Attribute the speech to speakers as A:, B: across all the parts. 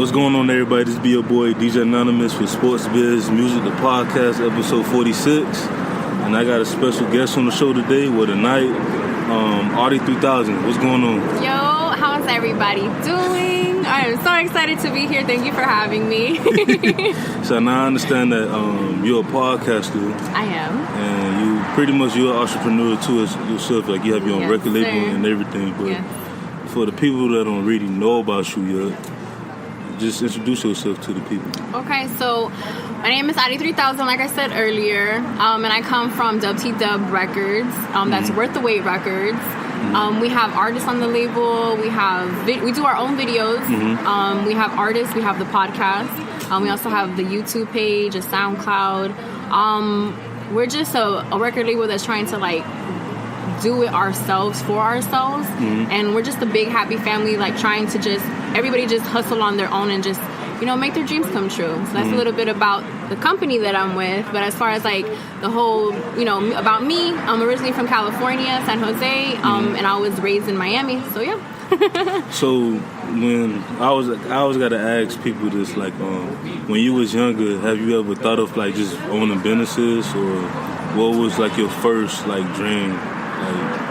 A: What's going on, everybody? This be your boy DJ Anonymous with Sportsbizmusic, the podcast, episode 46. And I got a special guest on the show today, tonight, Audi 3000. What's going on?
B: Yo, how's everybody doing? I am so excited to be here. Thank you for having me.
A: So now I understand that you're a podcaster.
B: I am.
A: And you're an entrepreneur too as yourself. Like you have your own record label and everything. But for the people that don't really know about you yet, just introduce yourself to the people.
B: Okay, so my name is Audi 3000, like I said earlier, and I come from Dub Records. That's Worth the Wait Records. We have artists on the label. We do our own videos. We have artists. We have the podcast. We also have the YouTube page, a SoundCloud. We're just a record label that's trying to do it ourselves for ourselves, and we're just a big happy family, trying to everybody just hustle on their own and just make their dreams come true. So that's a little bit about the company that I'm with. But as far as the whole about me, I'm originally from California, San Jose, and I was raised in Miami. So yeah.
A: So when I always got to ask people this, when you was younger, have you ever thought of just owning businesses, or what was your first dream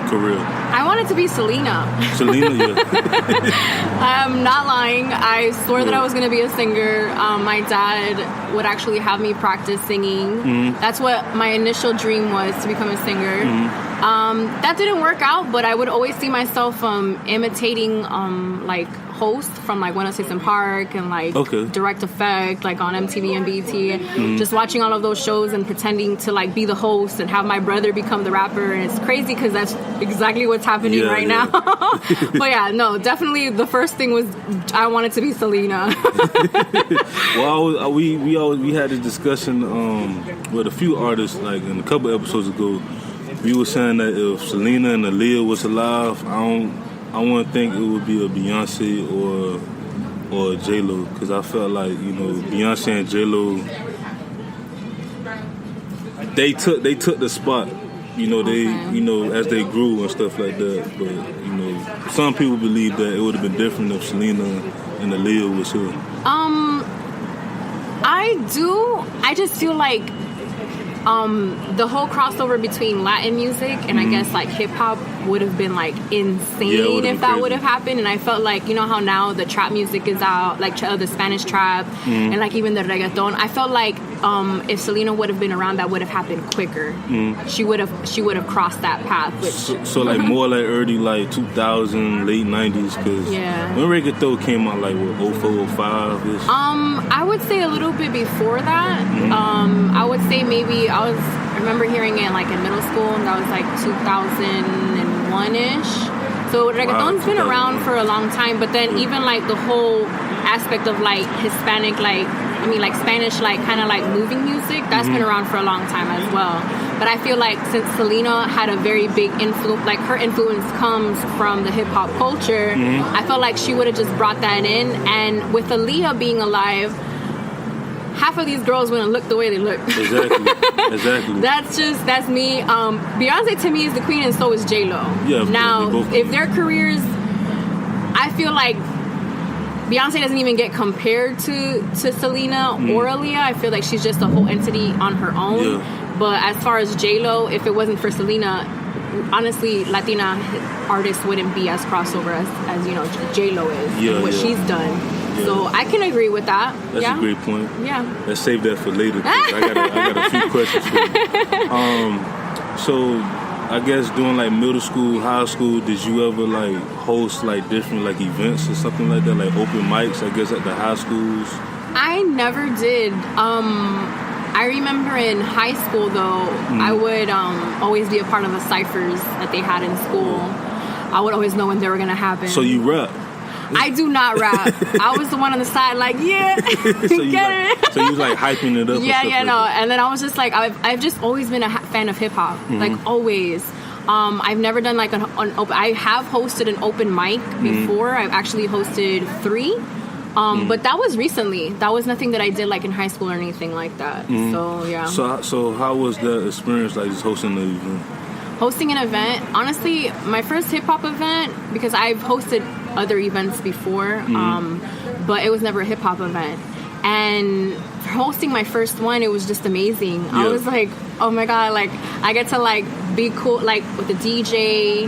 A: career?
B: I wanted to be Selena.
A: Selena, yeah.
B: I'm not lying. I swore that I was going to be a singer. My dad would actually have me practice singing. That's what my initial dream was, to become a singer. That didn't work out, but I would always see myself imitating hosts from 106 & Park and Direct Effect, on MTV and BET. Just watching all of those shows and pretending to be the host and have my brother become the rapper. And it's crazy because that's exactly what's happening right now. But yeah, no, definitely the first thing was I wanted to be Selena.
A: Well, we had a discussion with a few artists in a couple episodes ago. We were saying that if Selena and Aaliyah was alive, I wouldn't think it would be a Beyonce or a J-Lo, because I felt Beyonce and J-Lo, they took the spot, as they grew and stuff like that. But some people believe that it would have been different if Selena and Aaliyah was here.
B: I just feel the whole crossover between Latin music and I guess hip hop would have been insane if that would have happened. And I felt how now the trap music is out, the Spanish trap and even the reggaeton. I felt if Selena would have been around, that would have happened quicker. She would have crossed that path.
A: So more early 2000, late 90s, because when reggaeton came out 04, 05 ish.
B: I would say a little bit before that. I would say maybe I remember hearing it in middle school, and that was 2001-ish. So reggaeton's been around for a long time, but then even the whole aspect of Hispanic, Spanish, kind of moving music, that's been around for a long time as well. But I feel since Selena had a very big influence, her influence comes from the hip hop culture, I felt she would have just brought that in. And with Aaliyah being alive, half of these girls wouldn't look the way they look. Exactly. That's me. Beyonce to me is the queen, and so is J-Lo. Yeah. Now, if their careers, I feel Beyonce doesn't even get compared to Selena or Aaliyah. I feel she's just a whole entity on her own. Yeah. But as far as J-Lo, if it wasn't for Selena, honestly, Latina artists wouldn't be as crossover as J-Lo is, what she's done. Yeah. So I can agree with that.
A: That's a great point.
B: Yeah.
A: Let's save that for later. I got a few questions for you. So I guess during middle school, high school, did you ever host different events or something like that, open mics? I guess at the high schools.
B: I never did. I remember in high school though, I would always be a part of the ciphers that they had in school. I would always know when they were gonna happen.
A: So you rap?
B: I do not rap. I was the one on the side
A: So you was hyping it up.
B: And then I was just I've just always been a fan of hip hop, always. I've never done an open. I have hosted an open mic before. I've actually hosted 3. But that was recently. That was nothing that I did in high school or anything like that. So yeah.
A: So how was that experience, just hosting the event?
B: Hosting an event, honestly, my first hip hop event, because I've hosted other events before, but it was never a hip hop event. And for hosting my first one, it was just amazing. I was like, oh my God, like I get to like be cool, like with the DJ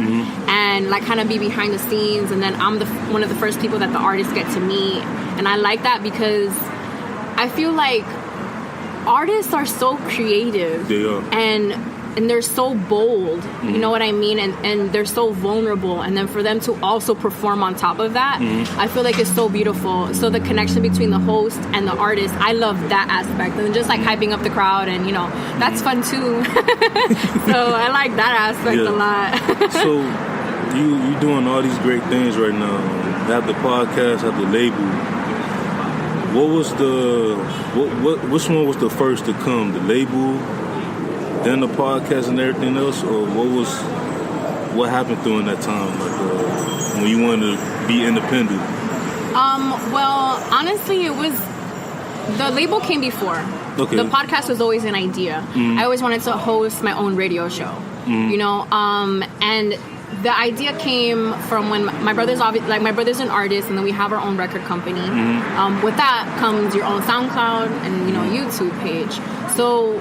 B: and like kind of be behind the scenes. And then I'm one of the first people that the artists get to meet. And I like that because I feel like artists are so creative.
A: They are.
B: And they're so bold, you know what I mean? And they're so vulnerable. And then for them to also perform on top of that, I feel like it's so beautiful. So the connection between the host and the artist, I love that aspect. And just like hyping up the crowd and, you know, that's fun too. So I like that aspect a lot. So
A: you doing all these great things right now. You have the podcast, have the label. What was which one was the first to come? The label, then the podcast and everything else, or what happened during that time, like when you wanted to be independent?
B: Well, honestly, it was the label came before.
A: Okay.
B: The podcast was always an idea. I always wanted to host my own radio show, you know, and the idea came from when my brother's an artist, and then we have our own record company. With that comes your own SoundCloud and, you know, YouTube page. So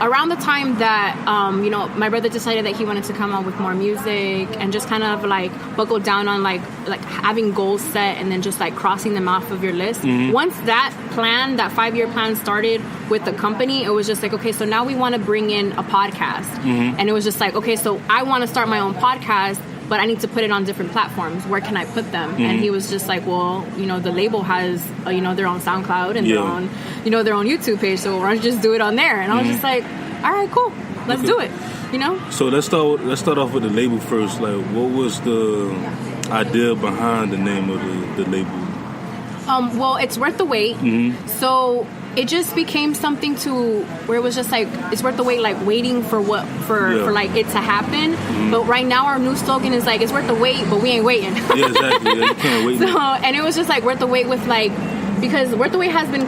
B: around the time that, you know, my brother decided that he wanted to come out with more music and just kind of like buckle down on like having goals set and then just like crossing them off of your list. Once that 5-year plan started with the company, it was just like, okay, so now we want to bring in a podcast. And it was just like, okay, so I want to start my own podcast, but I need to put it on different platforms. Where can I put them? And he was just like, well, you know, the label has, you know, their own SoundCloud and their own, you know, their own YouTube page. So why don't you just do it on there? And I was just like, all right, cool. Let's do it. You know? So
A: let's start off with the label first. Like, what was the idea behind the name of the label?
B: Well, it's Worth the Wait. So it just became something to where it was just like, it's worth the wait, like waiting for like it to happen. But right now our new slogan is like, it's worth the wait, but we ain't waiting.
A: Yeah, exactly. Yeah, you can't wait.
B: So, and it was just like worth the wait with like, because Worth the Wait has been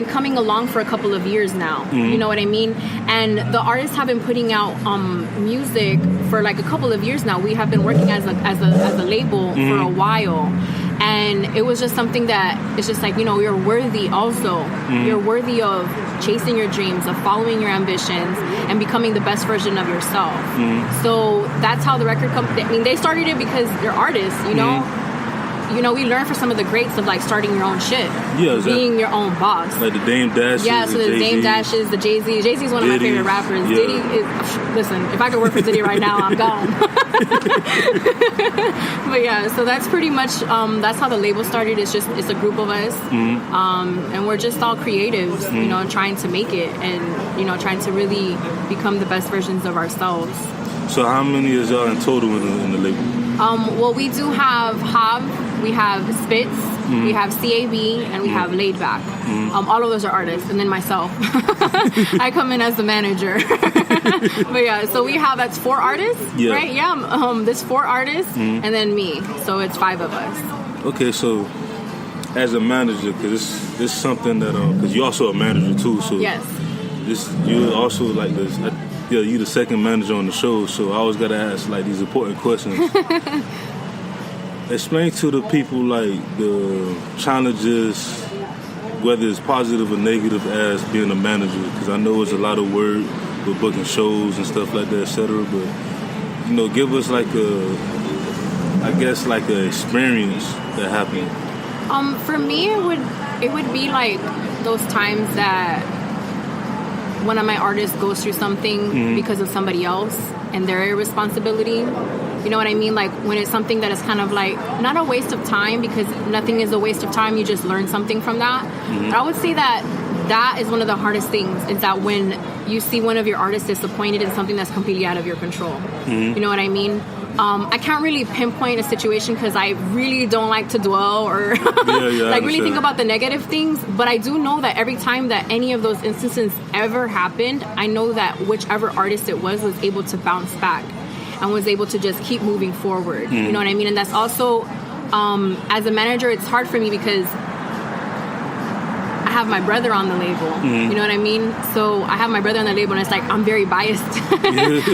B: coming along for a couple of years now. You know what I mean? And the artists have been putting out music for like a couple of years now. We have been working as a label for a while. And it was just something that it's just like, you know, you're worthy also. You're worthy of chasing your dreams, of following your ambitions, and becoming the best version of yourself. So that's how the record company, I mean, they started it because they're artists, you know? You know, we learned from some of the greats of like starting your own shit. Yeah, exactly. Being your own boss.
A: Like the Dame Dashes.
B: Yeah, so the Dame Dashes, the Jay-Z. Jay-Z's one of my favorite rappers. Yeah. Diddy is, listen, if I could work for Diddy right now, I'm gone. But yeah, so that's pretty much, that's how the label started. It's a group of us. And we're just all creatives, you know, trying to make it and, you know, trying to really become the best versions of ourselves.
A: So how many is y'all in total in the label?
B: Well, we do have Hav, we have Spitz, we have CAB, and we have Laid Back. All of those are artists, and then myself. I come in as the manager. But yeah, so that's 4 artists, right? Yeah, there's 4 artists, and then me. So it's 5 of us.
A: Okay, so as a manager, because this is something that, because you're also a manager too, so
B: yes.
A: You're also like this. Yeah, you the second manager on the show, so I always gotta ask like these important questions. Explain to the people like the challenges, whether it's positive or negative, as being a manager. Because I know it's a lot of work with booking shows and stuff like that, etc. But you know, give us like a experience that happened.
B: For me, it would be like those times that one of my artists goes through something because of somebody else and their irresponsibility. You know what I mean? Like when it's something that is kind of like not a waste of time, because nothing is a waste of time. You just learn something from that. But I would say that is one of the hardest things, is that when you see one of your artists disappointed in something that's completely out of your control. You know what I mean? I can't really pinpoint a situation because I really don't like to dwell or like really think about the negative things. But I do know that every time that any of those instances ever happened, I know that whichever artist it was able to bounce back and was able to just keep moving forward. You know what I mean? And that's also, as a manager, it's hard for me because I have my brother on the label. You know what I mean? So I have my brother on the label, and it's like I'm very biased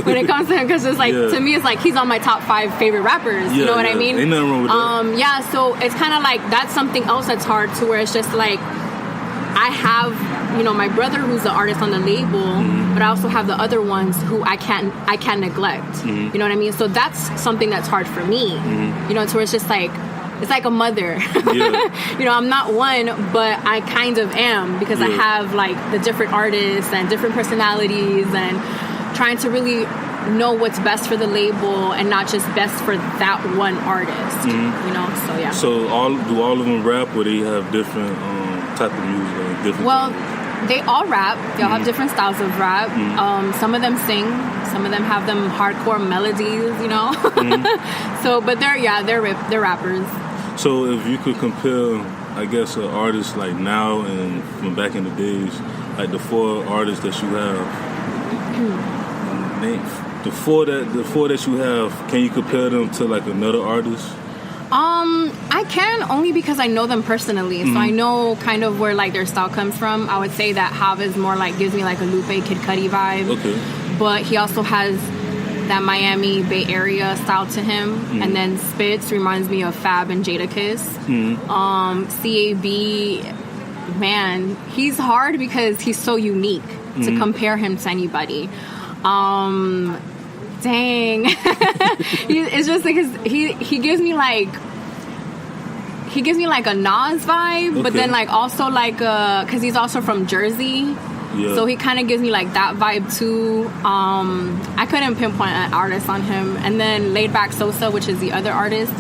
B: when it comes to him, because it's like to me, it's like he's on my top 5 favorite rappers. You know what I mean?
A: Ain't nothing wrong with that.
B: Yeah. So it's kind of like that's something else that's hard to where it's just like I have, you know, my brother who's the artist on the label, but I also have the other ones who I can't neglect. You know what I mean? So that's something that's hard for me. You know, to where it's just like, it's like a mother. You know, I'm not one, but I kind of am, because I have like the different artists and different personalities, and trying to really know what's best for the label and not just best for that one artist. You know, so yeah.
A: So do all of them rap, or they have different type of music?
B: Well, they all rap. They all have different styles of rap. Some of them sing. Some of them have them hardcore melodies, you know. So, but they're rappers.
A: So, if you could compare, I guess, an artist like now and from back in the days, like the 4 artists that you have, the four that you have, can you compare them to like another artist?
B: I can, only because I know them personally, so I know kind of where like their style comes from. I would say that Hav is more like, gives me like a Lupe Kid Cudi vibe. Okay. But he also has that Miami Bay Area style to him. And then Spitz reminds me of Fab and Jadakiss. C.A.B., man, he's hard because he's so unique to compare him to anybody. Dang. It's just because he gives me like a Nas vibe, but then like also like because he's also from Jersey. So he kind of gives me like that vibe too. I couldn't pinpoint an artist on him. And then Laid Back Sosa, which is the other artist,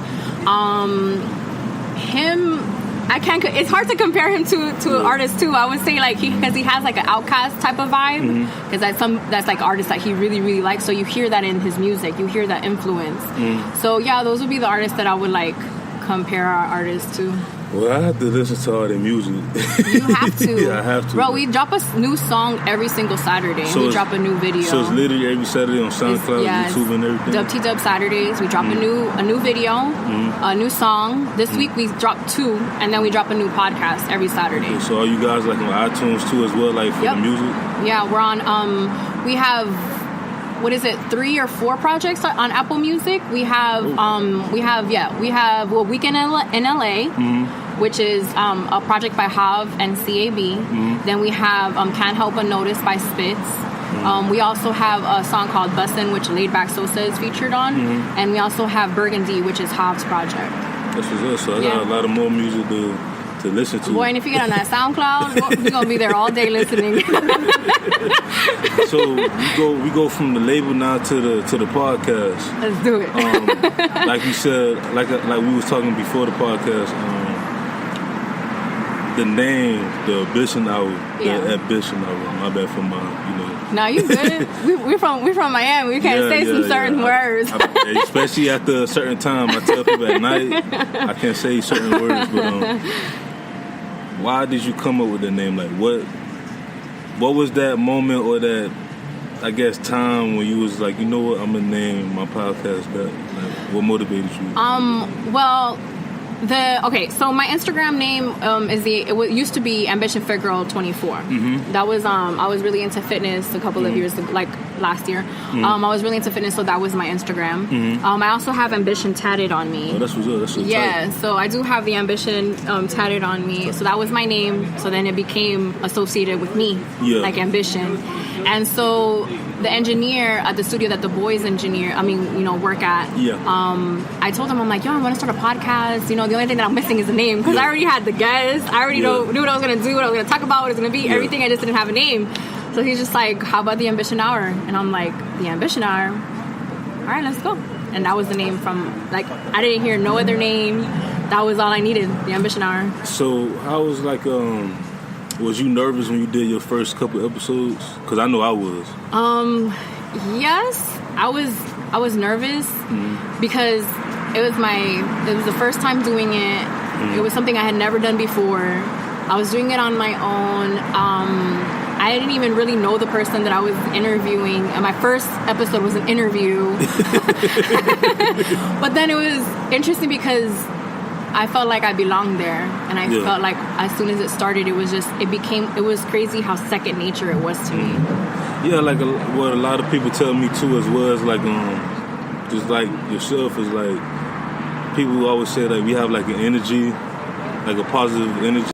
B: him, I can't. It's hard to compare him to an artist too. I would say like because he has like an Outkast type of vibe, because that's like artists that he really really likes. So you hear that in his music, you hear that influence. So yeah, those would be the artists that I would like compare our artists to.
A: Well, I have to listen to all their music.
B: You have to.
A: Yeah, I have to.
B: Bro, we drop a new song every single Saturday. So we drop a new video.
A: So it's literally every Saturday on SoundCloud, YouTube, and everything?
B: Dub Saturdays. We drop a new video, a new song. This week we dropped 2, and then we drop a new podcast every Saturday.
A: Okay, so are you guys like on iTunes too as well, like for the music?
B: Yeah, we're on, we have... What is it? 3 or 4 projects on Apple Music. We have Weekend in LA, which is a project by Hav and C.A.B. Then we have Can't Help But Notice by Spitz. We also have a song called Bussin', which Laid Back Sosa is featured on, and we also have Burgundy, which is Hav's project.
A: That's what's up. So I got a lot of more music to listen to.
B: Boy, and if you get on that SoundCloud, we're gonna be there all day listening.
A: So we go from the label now to the podcast.
B: Let's do it.
A: Like you said, like we was talking before the podcast. The name, the Ambition Hour, the Ambition Hour. My bad for my,
B: No, you good. we're from Miami. We can't say some certain words.
A: Especially after a certain time. I tell people at night I can't say certain words, but why did you come up with the name? Like what was that moment or that, I guess, time when you was like, you know what, I'm gonna name my podcast that? Like, what motivated you?
B: Well, so my Instagram name it used to be Ambition Fit Girl 24. That was I was really into fitness a couple of years, like last year. I was really into fitness, so that was my Instagram. I also have Ambition tatted on me.
A: Oh, that's what's up. That's what's
B: tight. So I do have the Ambition tatted on me. So that was my name. So then it became associated with me, like Ambition. And so the engineer at the studio that the boys work at, I told him, I'm like, I want to start a podcast. The only thing that I'm missing is a name, because I already had the guest. I already knew what I was going to do, what I was going to talk about, what it was going to be, everything. I just didn't have a name. So he's just like, how about the Ambition Hour? And I'm like, the Ambition Hour? All right, let's go. And that was the name from, like, I didn't hear no other name. That was all I needed, the Ambition Hour.
A: So how was like, was you nervous when you did your first couple episodes? Because I know I was.
B: Yes, I was nervous because it was the first time doing it. It was something I had never done before. I was doing it on my own. I didn't even really know the person that I was interviewing. And my first episode was an interview. But then it was interesting because I felt like I belonged there, and I felt like as soon as it started, it was crazy how second nature it was to me.
A: Yeah, like what a lot of people tell me too as well is like just like yourself is like people always say that we have like an energy, like a positive energy.